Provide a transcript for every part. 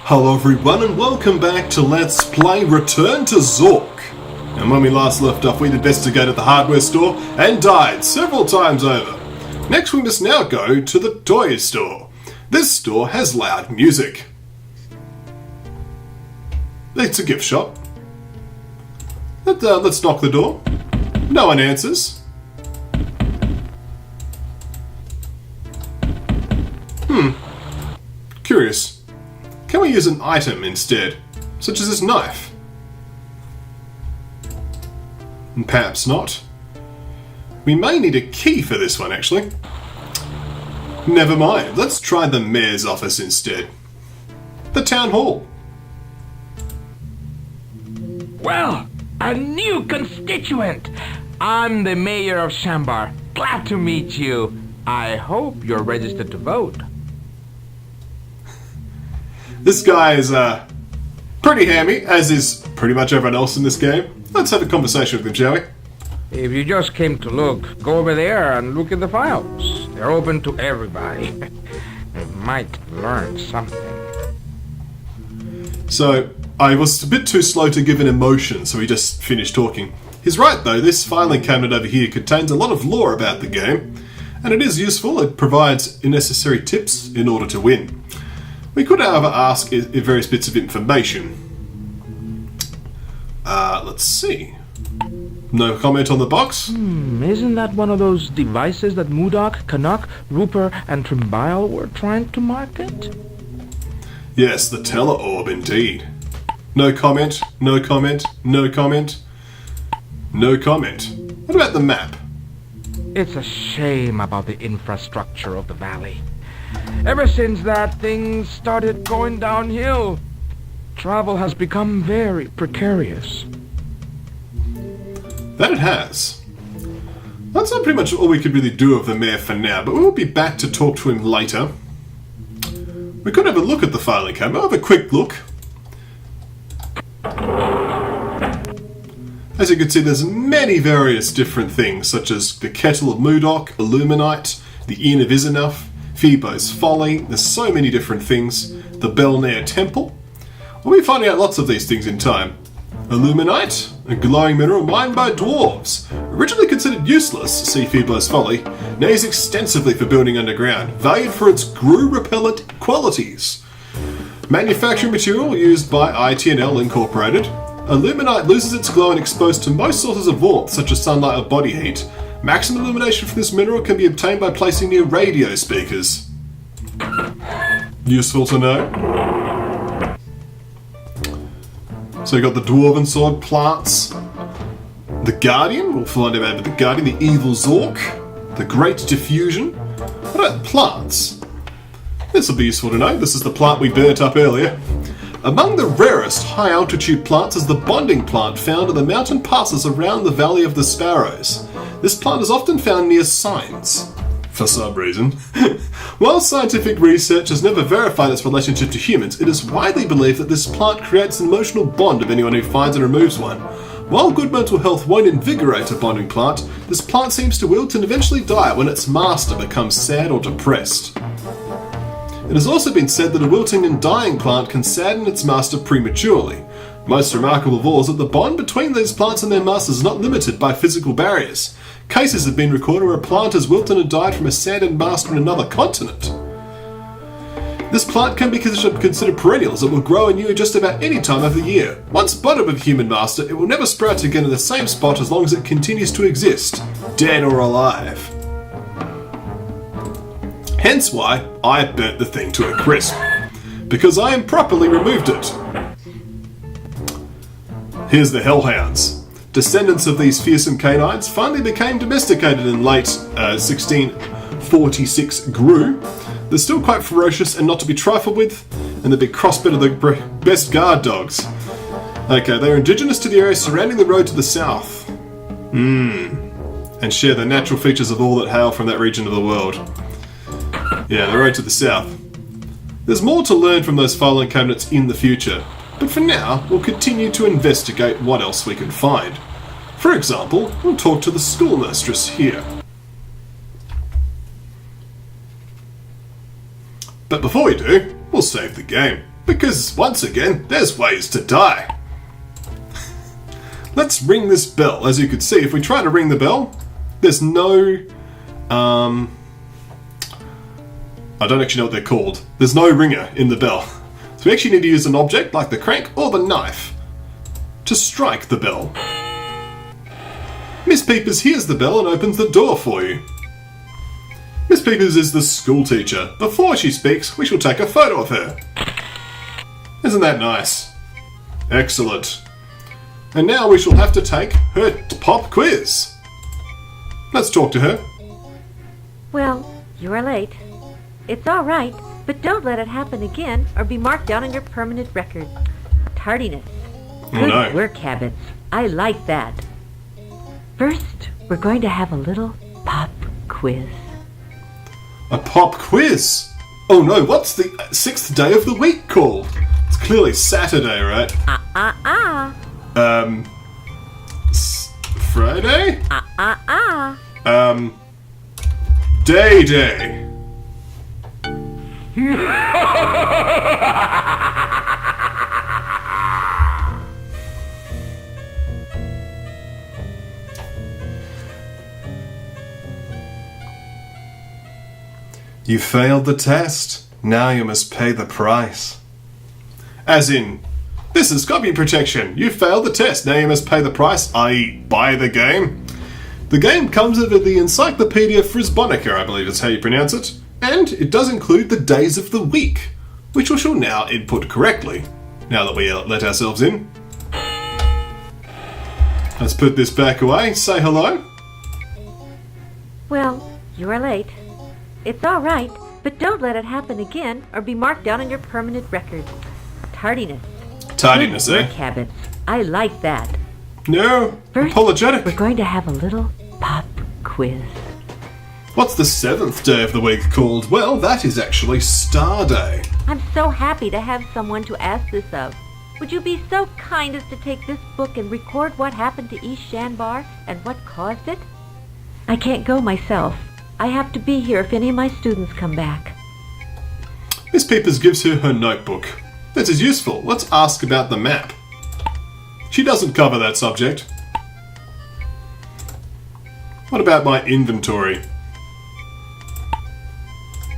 Hello everyone and welcome back to Let's Play Return to Zork. And when we last left off, we'd investigated the hardware store and died several times over. Next we must now go to the toy store. This store has loud music. It's a gift shop. Let's knock the door. No one answers. Curious. Can we use an item instead, such as this knife? And perhaps not. We may need a key for this one, actually. Never mind, let's try the mayor's office instead. The town hall. Well, a new constituent! I'm the mayor of Shanbar. Glad to meet you. I hope you're registered to vote. This guy is pretty hammy, as is pretty much everyone else in this game. Let's have a conversation with him, shall we? If you just came to look, go over there and look at the files. They're open to everybody. You might learn something. So, I was a bit too slow to give an emotion, so he just finished talking. He's right though, this filing cabinet over here contains a lot of lore about the game, and it is useful. It provides necessary tips in order to win. We could, however, ask various bits of information. Let's see. No comment on the box? Isn't that one of those devices that Moodok, Canuck, Rupert, and Trimbile were trying to market? Yes, the tele-orb indeed. No comment, no comment, no comment, no comment. What about the map? It's a shame about the infrastructure of the valley. Ever since that thing started going downhill, travel has become very precarious. That it has. That's not pretty much all we could really do of the mayor for now, but we will be back to talk to him later. We could have a look at the filing cabinet. Have a quick look. As you can see, there's many various different things, such as the Kettle of Moodok, Illuminite, the Ian of Isanuf, Phoebo's Folly. There's so many different things. The Belnair Temple. We'll be finding out lots of these things in time. Illuminite, a glowing mineral mined by dwarves. Originally considered useless, see Phoebo's Folly, now used extensively for building underground, valued for its grue-repellent qualities. Manufacturing material used by ITNL Incorporated. Illuminite loses its glow when exposed to most sources of warmth, such as sunlight or body heat. Maximum illumination from this mineral can be obtained by placing near radio speakers. Useful to know. So you got the Dwarven Sword plants. The Guardian, we'll find out about the Guardian, the Evil Zork, the Great Diffusion. What about plants? This will be useful to know. This is the plant we burnt up earlier. Among the rarest high-altitude plants is the bonding plant found in the mountain passes around the Valley of the Sparrows. This plant is often found near signs, for some reason. While scientific research has never verified its relationship to humans, it is widely believed that this plant creates an emotional bond of anyone who finds and removes one. While good mental health won't invigorate a bonding plant, this plant seems to wilt and eventually die when its master becomes sad or depressed. It has also been said that a wilting and dying plant can sadden its master prematurely. Most remarkable of all is that the bond between these plants and their masters is not limited by physical barriers. Cases have been recorded where a plant has wilted and died from a saddened master in another continent. This plant can be considered perennial, as it will grow anew just about any time of the year. Once budded with a human master, it will never sprout again in the same spot as long as it continues to exist, dead or alive. Hence why I burnt the thing to a crisp, because I improperly removed it. Here's the Hellhounds. Descendants of these fearsome canines finally became domesticated in late 1646 GRU. They're still quite ferocious and not to be trifled with, and the big crossbred of the best guard dogs. Okay, they're indigenous to the area surrounding the road to the south. And share the natural features of all that hail from that region of the world. Yeah, the road to the south. There's more to learn from those filing cabinets in the future, but for now, we'll continue to investigate what else we can find. For example, we'll talk to the schoolmistress here. But before we do, we'll save the game. Because, once again, there's ways to die. Let's ring this bell. As you can see, if we try to ring the bell, there's no... I don't actually know what they're called. There's no ringer in the bell. So we actually need to use an object, like the crank or the knife, to strike the bell. Miss Peepers hears the bell and opens the door for you. Miss Peepers is the school teacher. Before she speaks, we shall take a photo of her. Isn't that nice? Excellent. And now we shall have to take her pop quiz. Let's talk to her. Well, you are late. It's all right, but don't let it happen again or be marked down on your permanent record. Tardiness. Good no. work habits. I like that. First, we're going to have a little pop quiz. A pop quiz? Oh no, what's the 6th day of the week called? It's clearly Saturday, right? Friday? Day. You failed the test. Now you must pay the price. As in, this is copy protection. You failed the test. Now you must pay the price, i.e. buy the game. The game comes with the Encyclopedia Frisbonica, I believe is how you pronounce it, and it does include the days of the week, which we shall now input correctly, now that we let ourselves in. Let's put this back away, say hello. Well, you are late. It's all right, but don't let it happen again or be marked down on your permanent record. Tardiness. Tardiness, Good work habits. I like that. No, First, apologetic. We're going to have a little pop quiz. What's the 7th day of the week called? Well, that is actually Star Day. I'm so happy to have someone to ask this of. Would you be so kind as to take this book and record what happened to East Shanbar and what caused it? I can't go myself. I have to be here if any of my students come back. Miss Peepers gives her her notebook. This is useful. Let's ask about the map. She doesn't cover that subject. What about my inventory?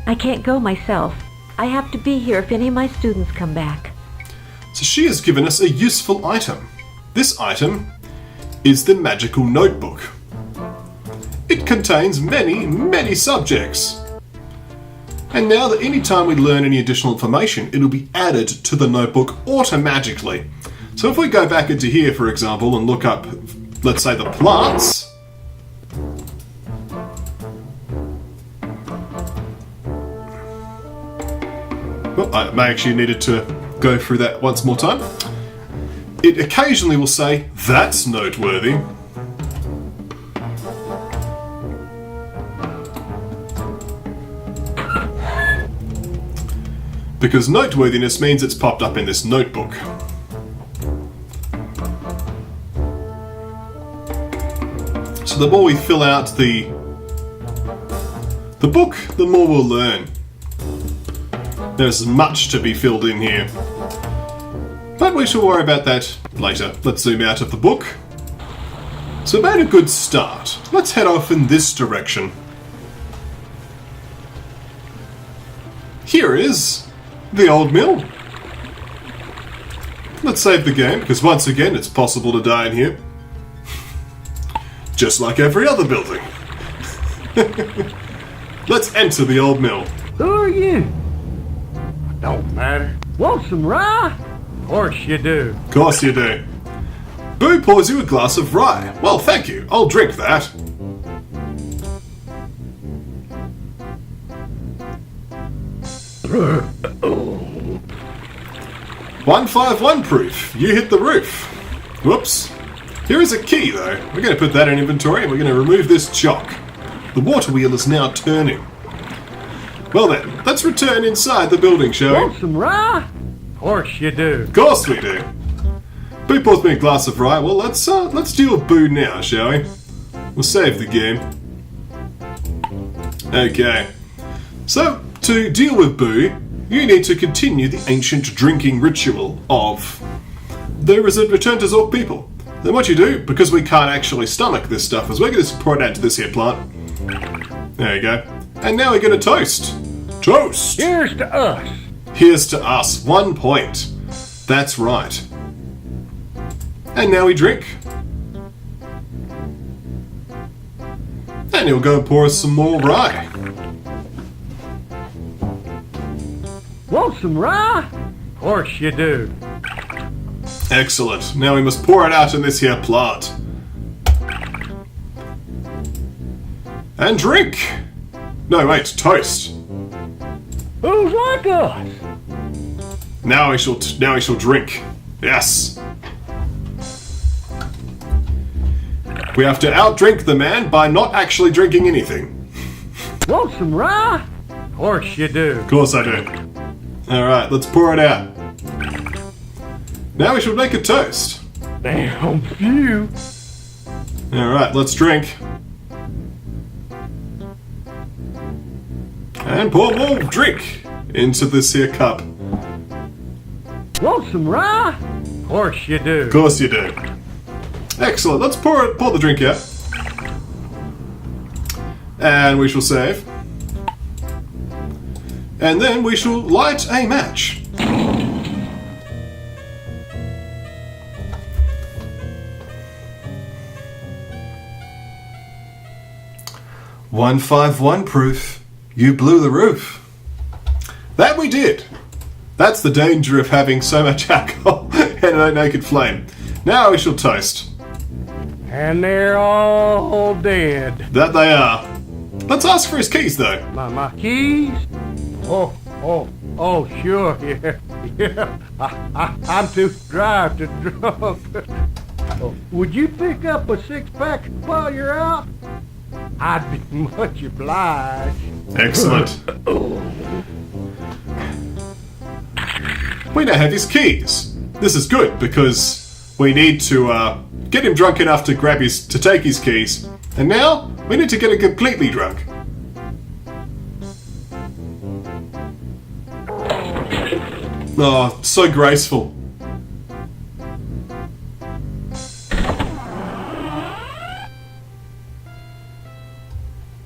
I can't go myself. I have to be here if any of my students come back. So she has given us a useful item. This item is the magical notebook. It contains many subjects. And now that any time we learn any additional information, it'll be added to the notebook automatically. So if we go back into here, for example, and look up, let's say, the plants. Well, I may actually needed to go through that once more time. It occasionally will say, that's noteworthy. Because noteworthiness means it's popped up in this notebook. So the more we fill out the book, the more we'll learn. There's much to be filled in here. But we shall worry about that later. Let's zoom out of the book. So we made a good start. Let's head off in this direction. Here is the old mill. Let's save the game, because once again it's possible to die in here. Just like every other building. Let's enter the old mill. Who are you? Don't matter. Want some rye? Of course you do. Of course you do. Boo pours you a glass of rye. Well, thank you. I'll drink that. $151 proof. You hit the roof. Whoops. Here is a key, though. We're going to put that in inventory, and we're going to remove this chock. The water wheel is now turning. Well then, let's return inside the building, shall we? Want some rye? Of course you do. Of course we do. Boo pours me a glass of rye. Well, let's deal with Boo now, shall we? We'll save the game. Okay. So, to deal with Boo, you need to continue the ancient drinking ritual of the Return to Zork people. Then what you do, because we can't actually stomach this stuff, is we're going to pour it out to this here plant. There you go. And now we're going to toast. Toast! Here's to us. Here's to us. 1 point. That's right. And now we drink. And he'll go pour us some more rye. Want some rye? Of course you do. Excellent. Now we must pour it out in this here plant. And drink. No, wait, toast. Who's like us? Now we shall drink. Yes. We have to outdrink the man by not actually drinking anything. Want some rye? Of course you do. Of course I do. Alright, let's pour it out. Now we should make a toast. Damn few. Alright, let's drink. And pour more drink into this here cup. Want some rye? Of course you do. Of course you do. Excellent, let's pour the drink out. And we shall save. And then we shall light a match. "151 proof. You blew the roof." That we did. That's the danger of having so much alcohol and a naked flame. Now we shall toast. And they're all dead. That they are. Let's ask for his keys, though. My keys? Oh, sure, yeah. I'm too dry to drunk. Oh, would you pick up a 6-pack while you're out? I'd be much obliged. Excellent. We now have his keys. This is good because we need to get him drunk enough to take his keys, and now we need to get him completely drunk. Oh, so graceful.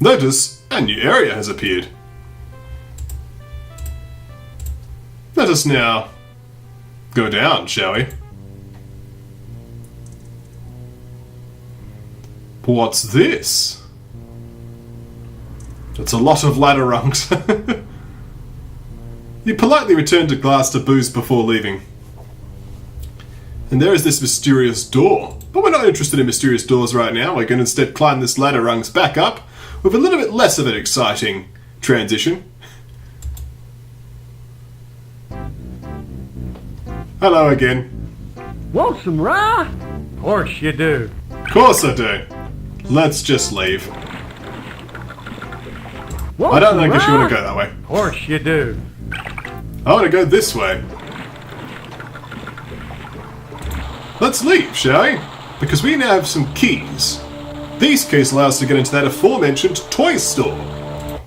Notice a new area has appeared. Let us now go down, shall we? What's this? It's a lot of ladder rungs. You politely returned a glass to booze before leaving. And there is this mysterious door. But we're not interested in mysterious doors right now. We're going to instead climb this ladder rungs back up with a little bit less of an exciting transition. Hello again. Want some rye? Of course you do. Of course I do. Let's just leave. Want I don't some think you want rye? to go that way. Of course you do. I want to go this way. Let's leave, shall we? Because we now have some keys. These keys allow us to get into that aforementioned toy store.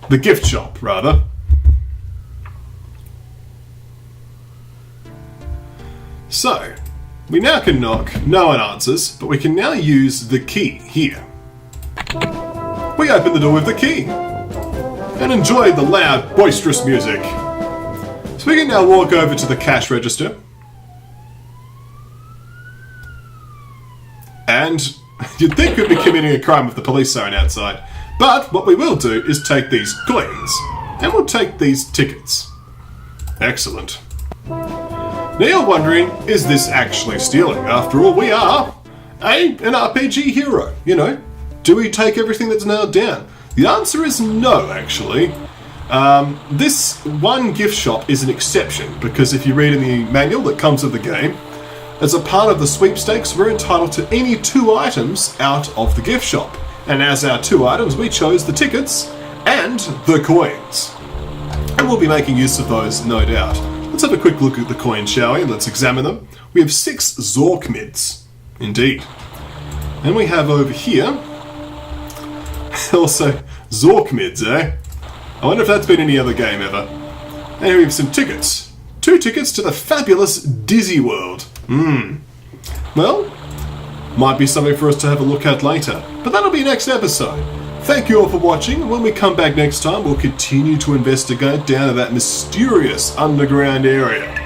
The gift shop, rather. So, we now can knock, no one answers, but we can now use the key here. We open the door with the key and enjoy the loud, boisterous music. So we can now walk over to the cash register. And you'd think we'd be committing a crime with the police siren outside. But what we will do is take these coins and we'll take these tickets. Excellent. Now you're wondering, is this actually stealing? After all, we are an RPG hero, you know. Do we take everything that's nailed down? The answer is no, actually. This one gift shop is an exception, because if you read in the manual that comes with the game, as a part of the sweepstakes, we're entitled to any 2 items out of the gift shop. And as our 2 items, we chose the tickets and the coins. And we'll be making use of those, no doubt. Let's have a quick look at the coins, shall we? Let's examine them. We have 6 Zork mids. Indeed. And we have over here also Zork mids, eh? I wonder if that's been any other game ever. And here we have some tickets. 2 tickets to the fabulous Dizzy World. Well, might be something for us to have a look at later, but that'll be next episode. Thank you all for watching. When we come back next time, we'll continue to investigate down to that mysterious underground area.